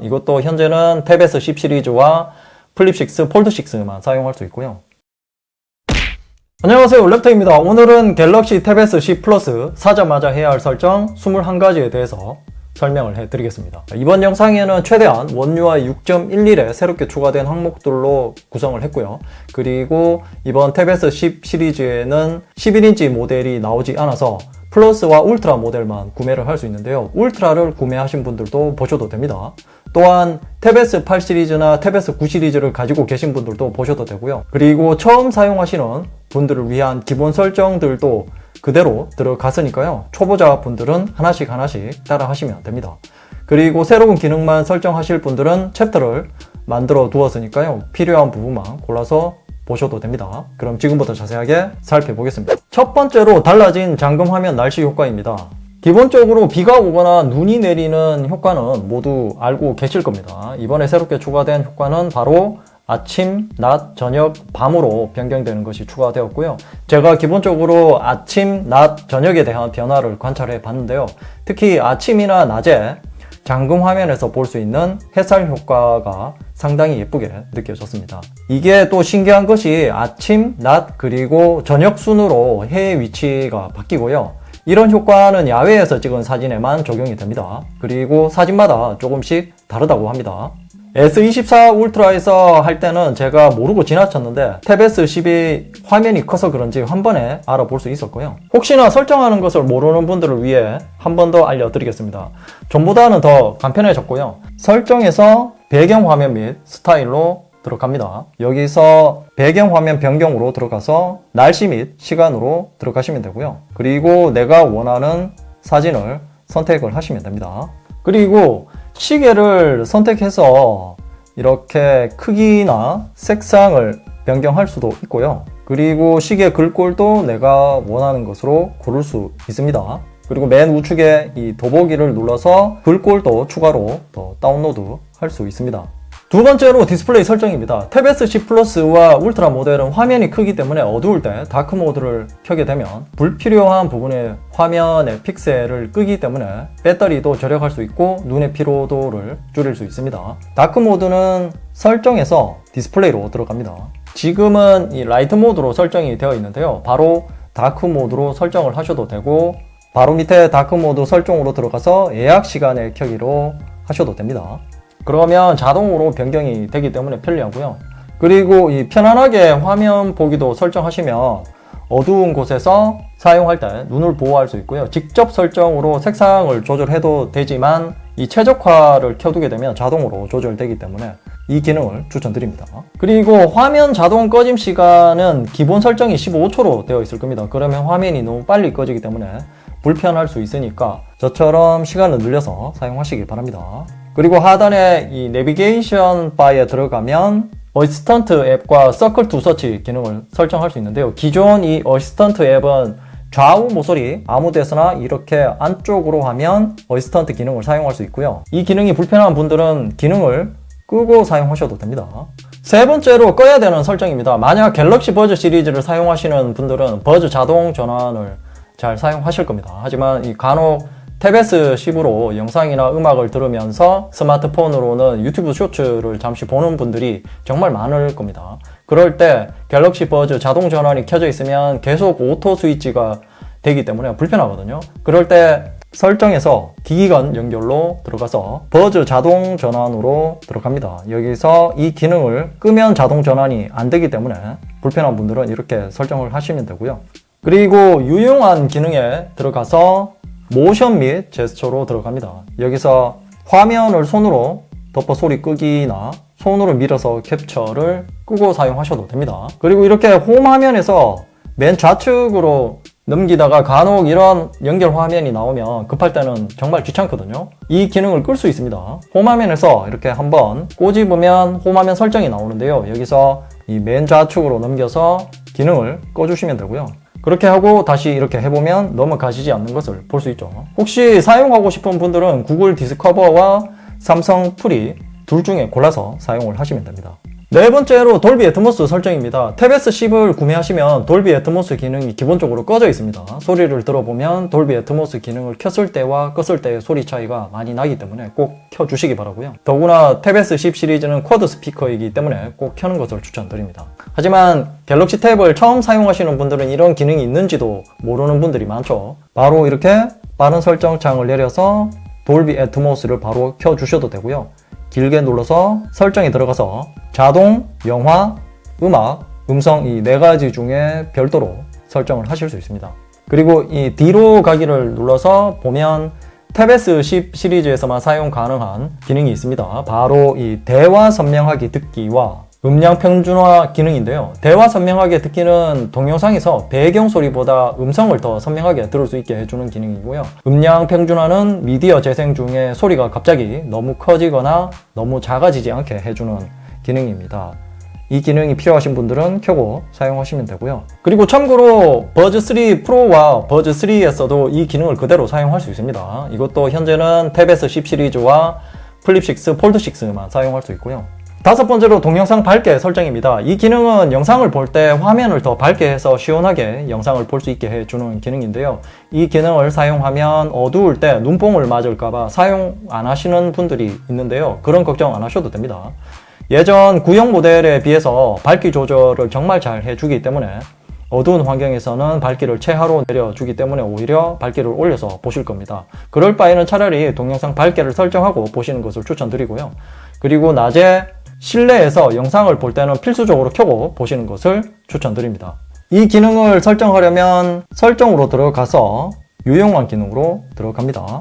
이것도 현재는 탭S 10 시리즈와 플립 6, 폴드 6만 사용할 수 있고요. 안녕하세요, 랩터입니다. 오늘은 갤럭시 탭S 10 플러스 사자마자 해야 할 설정 21가지에 대해서 설명을 해드리겠습니다. 이번 영상에는 최대한 원UI 6.11에 새롭게 추가된 항목들로 구성을 했고요. 그리고 이번 탭S 10 시리즈에는 11인치 모델이 나오지 않아서 플러스와 울트라 모델만 구매를 할 수 있는데요. 울트라를 구매하신 분들도 보셔도 됩니다. 또한 탭S 8 시리즈나 탭S 9 시리즈를 가지고 계신 분들도 보셔도 되고요. 그리고 처음 사용하시는 분들을 위한 기본 설정들도 그대로 들어갔으니까요. 초보자 분들은 하나씩 따라 하시면 됩니다. 그리고 새로운 기능만 설정하실 분들은 챕터를 만들어 두었으니까요. 필요한 부분만 골라서 보셔도 됩니다. 그럼 지금부터 자세하게 살펴보겠습니다. 첫 번째로 달라진 잠금 화면 날씨 효과입니다. 기본적으로 비가 오거나 눈이 내리는 효과는 모두 알고 계실 겁니다. 이번에 새롭게 추가된 효과는 바로 아침, 낮, 저녁, 밤으로 변경되는 것이 추가되었고요. 제가 기본적으로 아침, 낮, 저녁에 대한 변화를 관찰해 봤는데요. 특히 아침이나 낮에 잠금 화면에서 볼 수 있는 햇살 효과가 상당히 예쁘게 느껴졌습니다. 이게 또 신기한 것이 아침, 낮, 그리고 저녁 순으로 해의 위치가 바뀌고요. 이런 효과는 야외에서 찍은 사진에만 적용이 됩니다. 그리고 사진마다 조금씩 다르다고 합니다. S24 울트라에서 할 때는 제가 모르고 지나쳤는데 탭S 10이 화면이 커서 그런지 한 번에 알아볼 수 있었고요. 혹시나 설정하는 것을 모르는 분들을 위해 한 번 더 알려드리겠습니다. 전보다는 더 간편해졌고요. 설정에서 배경화면 및 스타일로 들어갑니다. 여기서 배경화면 변경으로 들어가서 날씨 및 시간으로 들어가시면 되고요. 그리고 내가 원하는 사진을 선택을 하시면 됩니다. 그리고 시계를 선택해서 이렇게 크기나 색상을 변경할 수도 있고요. 그리고 시계 글꼴도 내가 원하는 것으로 고를 수 있습니다. 그리고 맨 우측에 이 더보기를 눌러서 글꼴도 추가로 더 다운로드 할 수 있습니다. 두 번째로 디스플레이 설정입니다. 탭S 10 플러스와 울트라 모델은 화면이 크기 때문에 어두울 때 다크 모드를 켜게 되면 불필요한 부분의 화면의 픽셀을 끄기 때문에 배터리도 절약할 수 있고 눈의 피로도를 줄일 수 있습니다. 다크 모드는 설정에서 디스플레이로 들어갑니다. 지금은 이 라이트 모드로 설정이 되어 있는데요. 바로 다크 모드로 설정을 하셔도 되고 바로 밑에 다크 모드 설정으로 들어가서 예약 시간에 켜기로 하셔도 됩니다. 그러면 자동으로 변경이 되기 때문에 편리하고요. 그리고 이 편안하게 화면 보기도 설정하시면 어두운 곳에서 사용할 때 눈을 보호할 수 있고요. 직접 설정으로 색상을 조절해도 되지만 이 최적화를 켜두게 되면 자동으로 조절되기 때문에 이 기능을 추천드립니다. 그리고 화면 자동 꺼짐 시간은 기본 설정이 15초로 되어 있을 겁니다. 그러면 화면이 너무 빨리 꺼지기 때문에 불편할 수 있으니까 저처럼 시간을 늘려서 사용하시기 바랍니다. 그리고 하단에 이 내비게이션 바에 들어가면 어시스턴트 앱과 서클 투 서치 기능을 설정할 수 있는데요. 기존 이 어시스턴트 앱은 좌우 모서리 아무 데서나 이렇게 안쪽으로 하면 어시스턴트 기능을 사용할 수 있고요. 이 기능이 불편한 분들은 기능을 끄고 사용하셔도 됩니다. 세 번째로 꺼야 되는 설정입니다. 만약 갤럭시 버즈 시리즈를 사용하시는 분들은 버즈 자동 전환을 잘 사용하실 겁니다. 하지만 이 간혹 탭S 10으로 영상이나 음악을 들으면서 스마트폰으로는 유튜브 쇼츠를 잠시 보는 분들이 정말 많을 겁니다. 그럴 때 갤럭시 버즈 자동 전환이 켜져 있으면 계속 오토 스위치가 되기 때문에 불편하거든요. 그럴 때 설정에서 기기간 연결로 들어가서 버즈 자동 전환으로 들어갑니다. 여기서 이 기능을 끄면 자동 전환이 안 되기 때문에 불편한 분들은 이렇게 설정을 하시면 되고요. 그리고 유용한 기능에 들어가서 모션 및 제스처로 들어갑니다. 여기서 화면을 손으로 덮어 소리 끄기나 손으로 밀어서 캡처를 끄고 사용하셔도 됩니다. 그리고 이렇게 홈 화면에서 맨 좌측으로 넘기다가 간혹 이런 연결 화면이 나오면 급할 때는 정말 귀찮거든요. 이 기능을 끌 수 있습니다. 홈 화면에서 이렇게 한번 꼬집으면 홈 화면 설정이 나오는데요. 여기서 이 맨 좌측으로 넘겨서 기능을 꺼주시면 되고요. 그렇게 하고 다시 이렇게 해보면 넘어가시지 않는 것을 볼 수 있죠. 혹시 사용하고 싶은 분들은 구글 디스커버와 삼성 프리 둘 중에 골라서 사용을 하시면 됩니다. 네 번째로 돌비 애트모스 설정입니다. 탭S 10을 구매하시면 돌비 애트모스 기능이 기본적으로 꺼져 있습니다. 소리를 들어보면 돌비 애트모스 기능을 켰을 때와 껐을 때의 소리 차이가 많이 나기 때문에 꼭 켜주시기 바라고요. 더구나 탭S 10 시리즈는 쿼드 스피커이기 때문에 꼭 켜는 것을 추천드립니다. 하지만 갤럭시 탭을 처음 사용하시는 분들은 이런 기능이 있는지도 모르는 분들이 많죠. 바로 이렇게 빠른 설정창을 내려서 돌비 애트모스를 바로 켜주셔도 되고요. 길게 눌러서 설정에 들어가서 자동, 영화, 음악, 음성 이 네 가지 중에 별도로 설정을 하실 수 있습니다. 그리고 이 뒤로 가기를 눌러서 보면 탭S 10 시리즈에서만 사용 가능한 기능이 있습니다. 바로 이 대화 선명하게 듣기와 음량 평준화 기능인데요. 대화 선명하게 듣기는 동영상에서 배경 소리보다 음성을 더 선명하게 들을 수 있게 해주는 기능이고요. 음량 평준화는 미디어 재생 중에 소리가 갑자기 너무 커지거나 너무 작아지지 않게 해주는 기능입니다. 이 기능이 필요하신 분들은 켜고 사용하시면 되고요. 그리고 참고로 버즈3 프로와 버즈3에서도 이 기능을 그대로 사용할 수 있습니다. 이것도 현재는 탭S 10 시리즈와 플립6, 폴드6만 사용할 수 있고요. 다섯 번째로 동영상 밝게 설정입니다. 이 기능은 영상을 볼 때 화면을 더 밝게 해서 시원하게 영상을 볼 수 있게 해주는 기능인데요. 이 기능을 사용하면 어두울 때 눈뽕을 맞을까봐 사용 안 하시는 분들이 있는데요. 그런 걱정 안 하셔도 됩니다. 예전 구형 모델에 비해서 밝기 조절을 정말 잘 해주기 때문에 어두운 환경에서는 밝기를 최하로 내려주기 때문에 오히려 밝기를 올려서 보실 겁니다. 그럴 바에는 차라리 동영상 밝기를 설정하고 보시는 것을 추천드리고요. 그리고 낮에 실내에서 영상을 볼 때는 필수적으로 켜고 보시는 것을 추천드립니다. 이 기능을 설정하려면 설정으로 들어가서 유용한 기능으로 들어갑니다.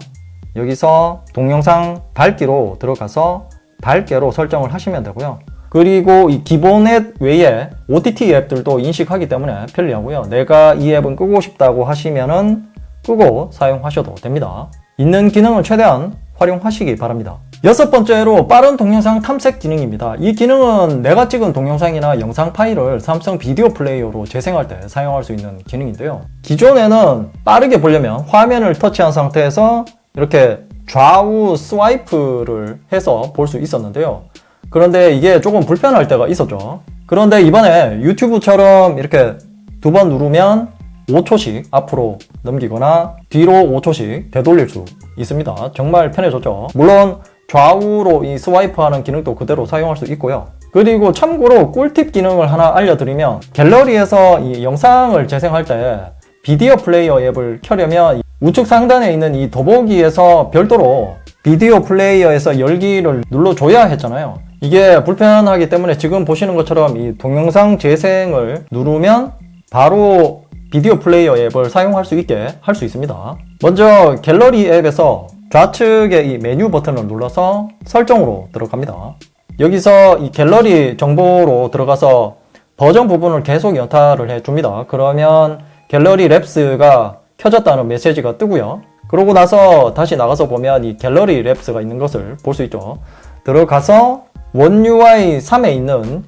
여기서 동영상 밝기로 들어가서 밝게로 설정을 하시면 되고요. 그리고 이 기본 앱 외에 OTT 앱들도 인식하기 때문에 편리하고요. 내가 이 앱은 끄고 싶다고 하시면은 끄고 사용하셔도 됩니다. 있는 기능은 최대한 활용하시기 바랍니다. 여섯 번째로 빠른 동영상 탐색 기능입니다. 이 기능은 내가 찍은 동영상이나 영상 파일을 삼성 비디오 플레이어로 재생할 때 사용할 수 있는 기능인데요. 기존에는 빠르게 보려면 화면을 터치한 상태에서 이렇게 좌우 스와이프를 해서 볼 수 있었는데요. 그런데 이게 조금 불편할 때가 있었죠. 그런데 이번에 유튜브처럼 이렇게 두 번 누르면 5초씩 앞으로 넘기거나 뒤로 5초씩 되돌릴 수 있습니다. 정말 편해졌죠. 물론 좌우로 이 스와이프 하는 기능도 그대로 사용할 수 있고요. 그리고 참고로 꿀팁 기능을 하나 알려드리면 갤러리에서 이 영상을 재생할 때 비디오 플레이어 앱을 켜려면 우측 상단에 있는 이 더보기에서 별도로 비디오 플레이어에서 열기를 눌러줘야 했잖아요. 이게 불편하기 때문에 지금 보시는 것처럼 이 동영상 재생을 누르면 바로 비디오 플레이어 앱을 사용할 수 있게 할 수 있습니다. 먼저 갤러리 앱에서 좌측의 이 메뉴 버튼을 눌러서 설정으로 들어갑니다. 여기서 이 갤러리 정보로 들어가서 버전 부분을 계속 연타를 해줍니다. 그러면 갤러리 랩스가 켜졌다는 메시지가 뜨고요. 그러고 나서 다시 나가서 보면 이 갤러리 랩스가 있는 것을 볼 수 있죠. 들어가서 원 UI 3에 있는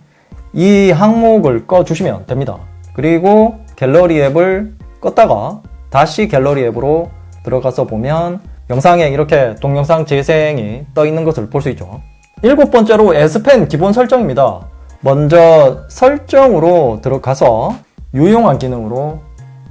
이 항목을 꺼주시면 됩니다. 그리고 갤러리 앱을 껐다가 다시 갤러리 앱으로 들어가서 보면 영상에 이렇게 동영상 재생이 떠 있는 것을 볼 수 있죠. 일곱 번째로 S펜 기본 설정입니다. 먼저 설정으로 들어가서 유용한 기능으로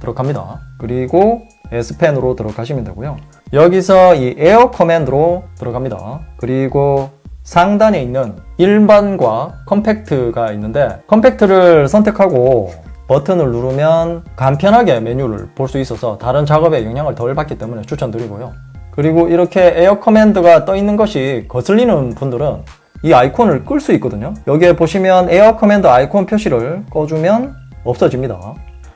들어갑니다. 그리고 S펜으로 들어가시면 되고요. 여기서 이 에어 커맨드로 들어갑니다. 그리고 상단에 있는 일반과 컴팩트가 있는데 컴팩트를 선택하고 버튼을 누르면 간편하게 메뉴를 볼 수 있어서 다른 작업에 영향을 덜 받기 때문에 추천드리고요. 그리고 이렇게 에어 커맨드가 떠 있는 것이 거슬리는 분들은 이 아이콘을 끌 수 있거든요. 여기에 보시면 에어 커맨드 아이콘 표시를 꺼주면 없어집니다.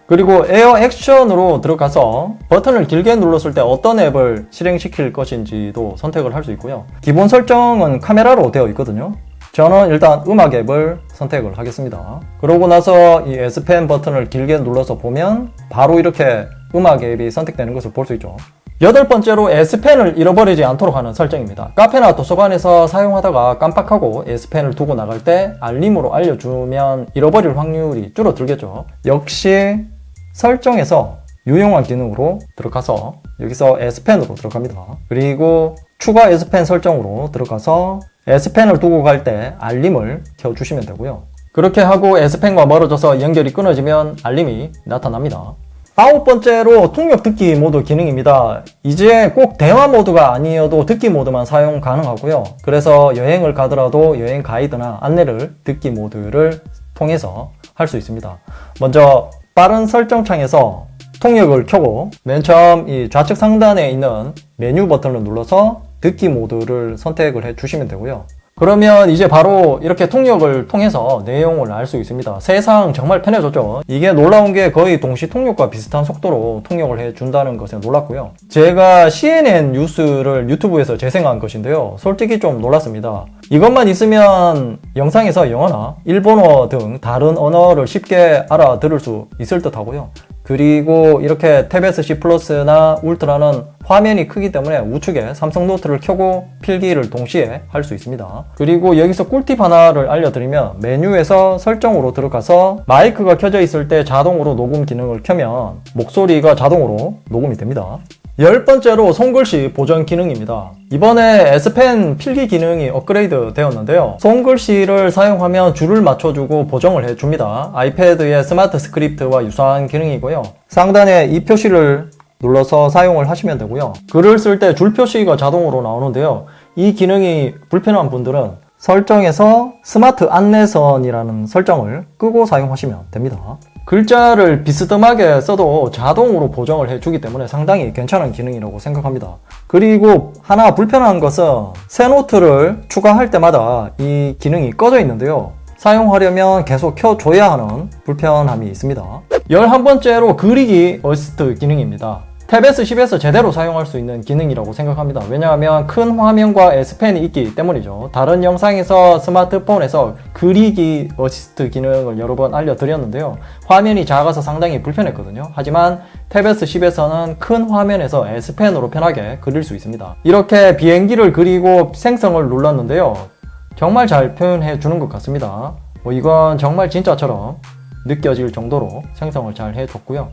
그리고 에어 액션으로 들어가서 버튼을 길게 눌렀을 때 어떤 앱을 실행시킬 것인지도 선택을 할 수 있고요. 기본 설정은 카메라로 되어 있거든요. 저는 일단 음악 앱을 선택을 하겠습니다. 그러고 나서 이 S펜 버튼을 길게 눌러서 보면 바로 이렇게 음악 앱이 선택되는 것을 볼 수 있죠. 여덟 번째로 S펜을 잃어버리지 않도록 하는 설정입니다. 카페나 도서관에서 사용하다가 깜빡하고 S펜을 두고 나갈 때 알림으로 알려주면 잃어버릴 확률이 줄어들겠죠. 역시 설정에서 유용한 기능으로 들어가서 여기서 S펜으로 들어갑니다. 그리고 추가 S펜 설정으로 들어가서 S펜을 두고 갈 때 알림을 켜주시면 되고요. 그렇게 하고 S펜과 멀어져서 연결이 끊어지면 알림이 나타납니다. 9번째로 통역 듣기 모드 기능입니다. 이제 꼭 대화 모드가 아니어도 듣기 모드만 사용 가능하고요. 그래서 여행을 가더라도 여행 가이드나 안내를 듣기 모드를 통해서 할 수 있습니다. 먼저 빠른 설정창에서 통역을 켜고 맨 처음 이 좌측 상단에 있는 메뉴 버튼을 눌러서 듣기 모드를 선택을 해 주시면 되고요. 그러면 이제 바로 이렇게 통역을 통해서 내용을 알 수 있습니다. 세상 정말 편해졌죠. 이게 놀라운 게 거의 동시 통역과 비슷한 속도로 통역을 해준다는 것에 놀랐고요. 제가 CNN 뉴스를 유튜브에서 재생한 것인데요. 솔직히 좀 놀랐습니다. 이것만 있으면 영상에서 영어나 일본어 등 다른 언어를 쉽게 알아들을 수 있을 듯 하고요. 그리고 이렇게 탭 S10 플러스나 울트라는 화면이 크기 때문에 우측에 삼성 노트를 켜고 필기를 동시에 할 수 있습니다. 그리고 여기서 꿀팁 하나를 알려드리면 메뉴에서 설정으로 들어가서 마이크가 켜져 있을 때 자동으로 녹음 기능을 켜면 목소리가 자동으로 녹음이 됩니다. 10번째로 손글씨 보정 기능입니다. 이번에 S펜 필기 기능이 업그레이드 되었는데요. 손글씨를 사용하면 줄을 맞춰주고 보정을 해줍니다. 아이패드의 스마트 스크립트와 유사한 기능이고요. 상단에 이 표시를 눌러서 사용을 하시면 되고요. 글을 쓸 때 줄 표시가 자동으로 나오는데요. 이 기능이 불편한 분들은 설정에서 스마트 안내선이라는 설정을 끄고 사용하시면 됩니다. 글자를 비스듬하게 써도 자동으로 보정을 해주기 때문에 상당히 괜찮은 기능이라고 생각합니다. 그리고 하나 불편한 것은 새 노트를 추가할 때마다 이 기능이 꺼져 있는데요. 사용하려면 계속 켜줘야 하는 불편함이 있습니다. 11번째로 그리기 어시스트 기능입니다. 탭 S10에서 제대로 사용할 수 있는 기능이라고 생각합니다. 왜냐하면 큰 화면과 S펜이 있기 때문이죠. 다른 영상에서 스마트폰에서 그리기 어시스트 기능을 여러 번 알려드렸는데요. 화면이 작아서 상당히 불편했거든요. 하지만 탭 S10에서는 큰 화면에서 S펜으로 편하게 그릴 수 있습니다. 이렇게 비행기를 그리고 생성을 눌렀는데요. 정말 잘 표현해 주는 것 같습니다. 이건 정말 진짜처럼 느껴질 정도로 생성을 잘 해줬고요.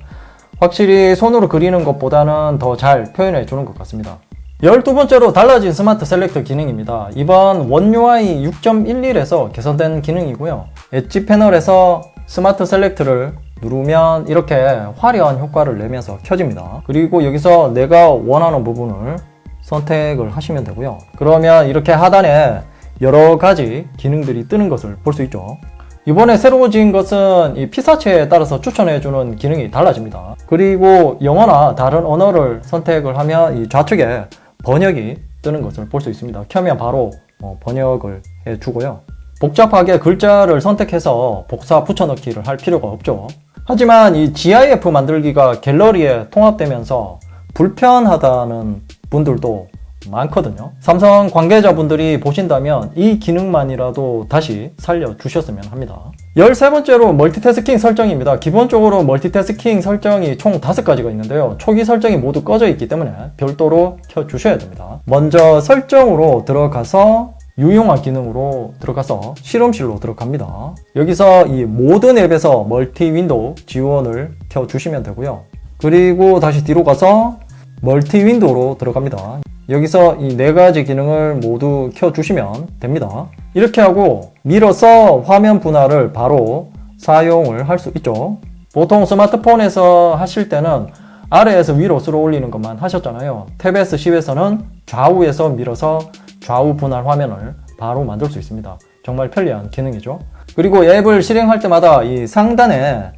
확실히 손으로 그리는 것보다는 더 잘 표현해 주는 것 같습니다. 12번째로 달라진 스마트 셀렉터 기능입니다. 이번 원 UI 6.11에서 개선된 기능이고요. 엣지 패널에서 스마트 셀렉트를 누르면 이렇게 화려한 효과를 내면서 켜집니다. 그리고 여기서 내가 원하는 부분을 선택을 하시면 되고요. 그러면 이렇게 하단에 여러 가지 기능들이 뜨는 것을 볼 수 있죠. 이번에 새로워진 것은 이 피사체에 따라서 추천해주는 기능이 달라집니다. 그리고 영어나 다른 언어를 선택을 하면 이 좌측에 번역이 뜨는 것을 볼 수 있습니다. 켜면 바로 번역을 해주고요. 복잡하게 글자를 선택해서 복사 붙여넣기를 할 필요가 없죠. 하지만 이 GIF 만들기가 갤러리에 통합되면서 불편하다는 분들도 많거든요. 삼성 관계자분들이 보신다면 이 기능만이라도 다시 살려주셨으면 합니다. 13번째로 멀티태스킹 설정입니다. 기본적으로 멀티태스킹 설정이 총 5가지가 있는데요. 초기 설정이 모두 꺼져 있기 때문에 별도로 켜주셔야 됩니다. 먼저 설정으로 들어가서 유용한 기능으로 들어가서 실험실로 들어갑니다. 여기서 이 모든 앱에서 멀티 윈도우 지원을 켜주시면 되고요. 그리고 다시 뒤로 가서 멀티 윈도우로 들어갑니다. 여기서 이 4가지 기능을 모두 켜주시면 됩니다. 이렇게 하고 밀어서 화면 분할을 바로 사용을 할 수 있죠. 보통 스마트폰에서 하실 때는 아래에서 위로 쓸어 올리는 것만 하셨잖아요. 탭 S10에서는 좌우에서 밀어서 좌우 분할 화면을 바로 만들 수 있습니다. 정말 편리한 기능이죠. 그리고 앱을 실행할 때마다 이 상단에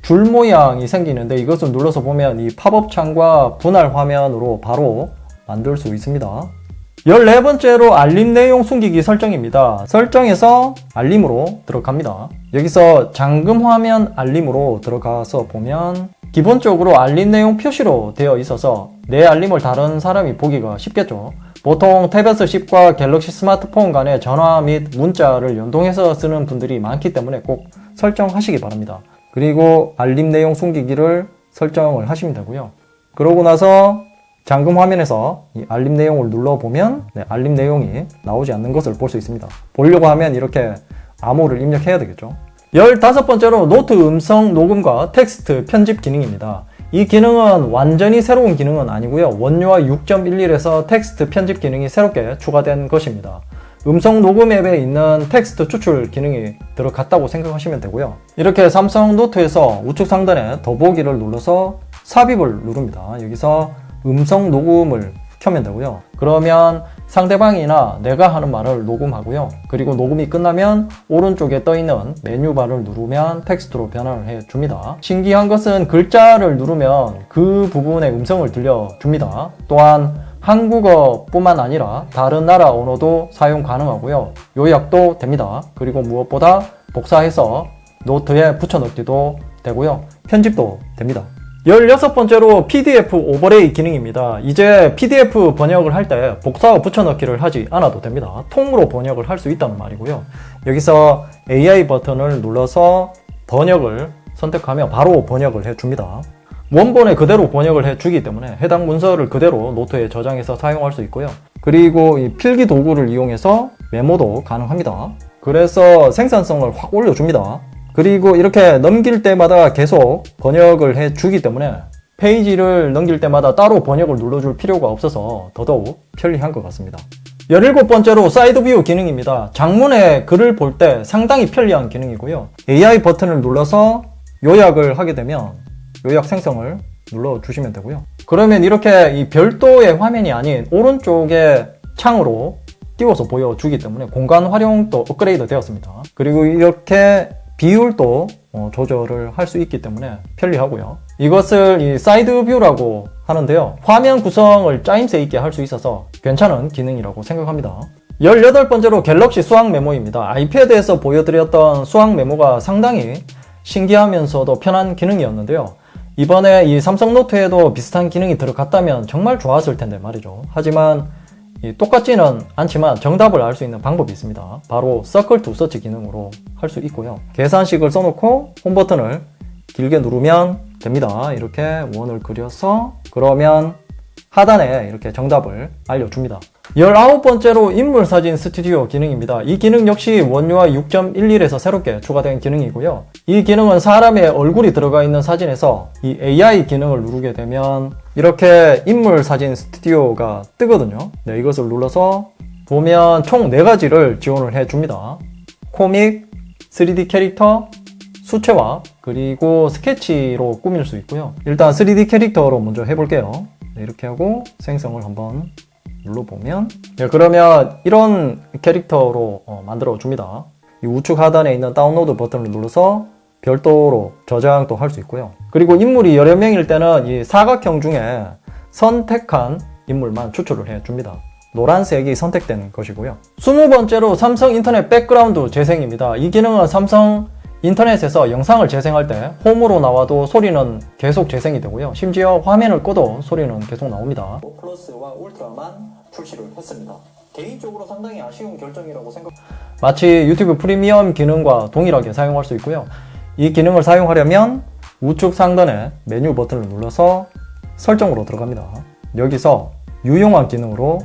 줄 모양이 생기는데 이것을 눌러서 보면 이 팝업 창과 분할 화면으로 바로 만들 수 있습니다. 14번째로 알림 내용 숨기기 설정입니다. 설정에서 알림으로 들어갑니다. 여기서 잠금 화면 알림으로 들어가서 보면 기본적으로 알림 내용 표시로 되어 있어서 내 알림을 다른 사람이 보기가 쉽겠죠. 보통 탭 S10과 갤럭시 스마트폰 간의 전화 및 문자를 연동해서 쓰는 분들이 많기 때문에 꼭 설정하시기 바랍니다. 그리고 알림 내용 숨기기를 설정을 하시면 되고요. 그러고 나서 잠금 화면에서 이 알림 내용을 눌러보면 알림 내용이 나오지 않는 것을 볼 수 있습니다. 보려고 하면 이렇게 암호를 입력해야 되겠죠. 15번째로 노트 음성 녹음과 텍스트 편집 기능입니다. 이 기능은 완전히 새로운 기능은 아니고요. 원유아 6.11에서 텍스트 편집 기능이 새롭게 추가된 것입니다. 음성 녹음 앱에 있는 텍스트 추출 기능이 들어갔다고 생각하시면 되고요. 이렇게 삼성 노트에서 우측 상단에 더보기를 눌러서 삽입을 누릅니다. 여기서 음성 녹음을 켜면 되고요. 그러면 상대방이나 내가 하는 말을 녹음하고요. 그리고 녹음이 끝나면 오른쪽에 떠있는 메뉴바를 누르면 텍스트로 변환을 해줍니다. 신기한 것은 글자를 누르면 그 부분의 음성을 들려줍니다. 또한 한국어뿐만 아니라 다른 나라 언어도 사용 가능하고요. 요약도 됩니다. 그리고 무엇보다 복사해서 노트에 붙여넣기도 되고요. 편집도 됩니다. 16번째로 PDF 오버레이 기능입니다. 이제 PDF 번역을 할 때 복사와 붙여넣기를 하지 않아도 됩니다. 통으로 번역을 할 수 있다는 말이고요. 여기서 AI 버튼을 눌러서 번역을 선택하면 바로 번역을 해줍니다. 원본에 그대로 번역을 해주기 때문에 해당 문서를 그대로 노트에 저장해서 사용할 수 있고요. 그리고 이 필기 도구를 이용해서 메모도 가능합니다. 그래서 생산성을 확 올려줍니다. 그리고 이렇게 넘길 때마다 계속 번역을 해주기 때문에 페이지를 넘길 때마다 따로 번역을 눌러줄 필요가 없어서 더더욱 편리한 것 같습니다. 17번째로 사이드 뷰 기능입니다. 장문의 글을 볼 때 상당히 편리한 기능이고요. AI 버튼을 눌러서 요약을 하게 되면 요약 생성을 눌러주시면 되고요. 그러면 이렇게 이 별도의 화면이 아닌 오른쪽에 창으로 띄워서 보여주기 때문에 공간 활용도 업그레이드 되었습니다. 그리고 이렇게 비율도 조절을 할 수 있기 때문에 편리하고요. 이것을 이 사이드 뷰라고 하는데요. 화면 구성을 짜임새 있게 할 수 있어서 괜찮은 기능이라고 생각합니다. 18번째로 갤럭시 수학 메모입니다. 아이패드에서 보여드렸던 수학 메모가 상당히 신기하면서도 편한 기능이었는데요. 이번에 이 삼성 노트에도 비슷한 기능이 들어갔다면 정말 좋았을 텐데 말이죠. 하지만 똑같지는 않지만 정답을 알 수 있는 방법이 있습니다. 바로 서클 투 서치 기능으로 할 수 있고요. 계산식을 써놓고 홈 버튼을 길게 누르면 됩니다. 이렇게 원을 그려서 그러면 하단에 이렇게 정답을 알려줍니다. 19번째로 인물사진 스튜디오 기능입니다. 이 기능 역시 원유아 6.11에서 새롭게 추가된 기능이고요. 이 기능은 사람의 얼굴이 들어가 있는 사진에서 이 AI 기능을 누르게 되면 이렇게 인물사진 스튜디오가 뜨거든요. 네, 이것을 눌러서 보면 총 4가지를 지원을 해줍니다. 코믹, 3D 캐릭터, 수채화, 그리고 스케치로 꾸밀 수 있고요. 일단 3D 캐릭터로 먼저 해볼게요. 네, 이렇게 하고 생성을 한번 눌러보면 그러면 이런 캐릭터로 만들어 줍니다. 이 우측 하단에 있는 다운로드 버튼을 눌러서 별도로 저장도 할 수 있고요. 그리고 인물이 여러 명일 때는 이 사각형 중에 선택한 인물만 추출을 해 줍니다. 노란색이 선택된 것이고요. 20번째로 삼성 인터넷 백그라운드 재생입니다. 이 기능은 삼성 인터넷에서 영상을 재생할 때 홈으로 나와도 소리는 계속 재생이 되고요. 심지어 화면을 꺼도 소리는 계속 나옵니다. 플러스와 울트라만 출시를 했습니다. 개인적으로 상당히 아쉬운 결정이라고 마치 유튜브 프리미엄 기능과 동일하게 사용할 수 있고요. 이 기능을 사용하려면 우측 상단에 메뉴 버튼을 눌러서 설정으로 들어갑니다. 여기서 유용한 기능으로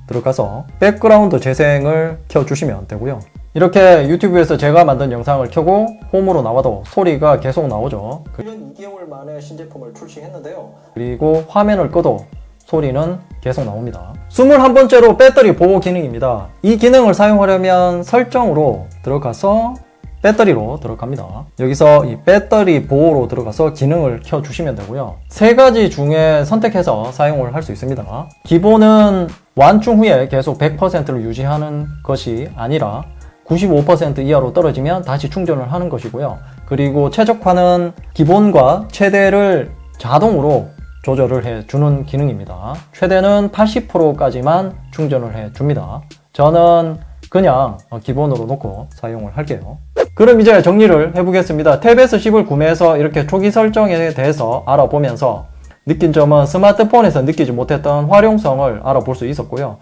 들어가서 백그라운드 재생을 켜주시면 되고요. 이렇게 유튜브에서 제가 만든 영상을 켜고 홈으로 나와도 소리가 계속 나오죠. 1년 2개월 만에 신제품을 출시했는데요. 그리고 화면을 꺼도 소리는 계속 나옵니다. 21번째로 배터리 보호 기능입니다. 이 기능을 사용하려면 설정으로 들어가서 배터리로 들어갑니다. 여기서 이 배터리 보호로 들어가서 기능을 켜주시면 되고요. 3가지 중에 선택해서 사용을 할 수 있습니다. 기본은 완충 후에 계속 100%를 유지하는 것이 아니라 95% 이하로 떨어지면 다시 충전을 하는 것이고요. 그리고 최적화는 기본과 최대를 자동으로 조절을 해주는 기능입니다. 최대는 80%까지만 충전을 해줍니다. 저는 그냥 기본으로 놓고 사용을 할게요. 그럼 이제 정리를 해보겠습니다. 탭 S10을 구매해서 이렇게 초기 설정에 대해서 알아보면서 느낀 점은 스마트폰에서 느끼지 못했던 활용성을 알아볼 수 있었고요.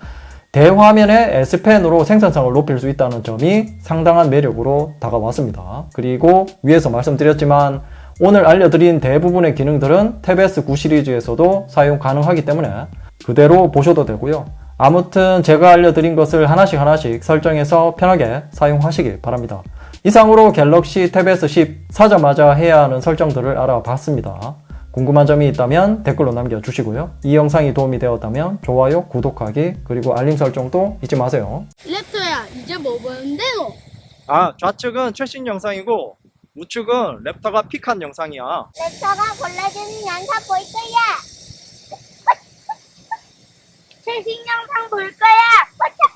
대화면의 S펜으로 생산성을 높일 수 있다는 점이 상당한 매력으로 다가왔습니다. 그리고 위에서 말씀드렸지만 오늘 알려드린 대부분의 기능들은 탭 S9 시리즈에서도 사용 가능하기 때문에 그대로 보셔도 되고요. 아무튼 제가 알려드린 것을 하나씩 설정해서 편하게 사용하시길 바랍니다. 이상으로 갤럭시 탭 S10 사자마자 해야 하는 설정들을 알아봤습니다. 궁금한 점이 있다면 댓글로 남겨주시고요. 이 영상이 도움이 되었다면 좋아요, 구독하기, 그리고 알림 설정도 잊지 마세요. 랩터야, 이제 뭐 보는데 너? 좌측은 최신 영상이고 우측은 랩터가 픽한 영상이야. 랩터가 골라주는 영상 볼 거야. 최신 영상 볼 거야.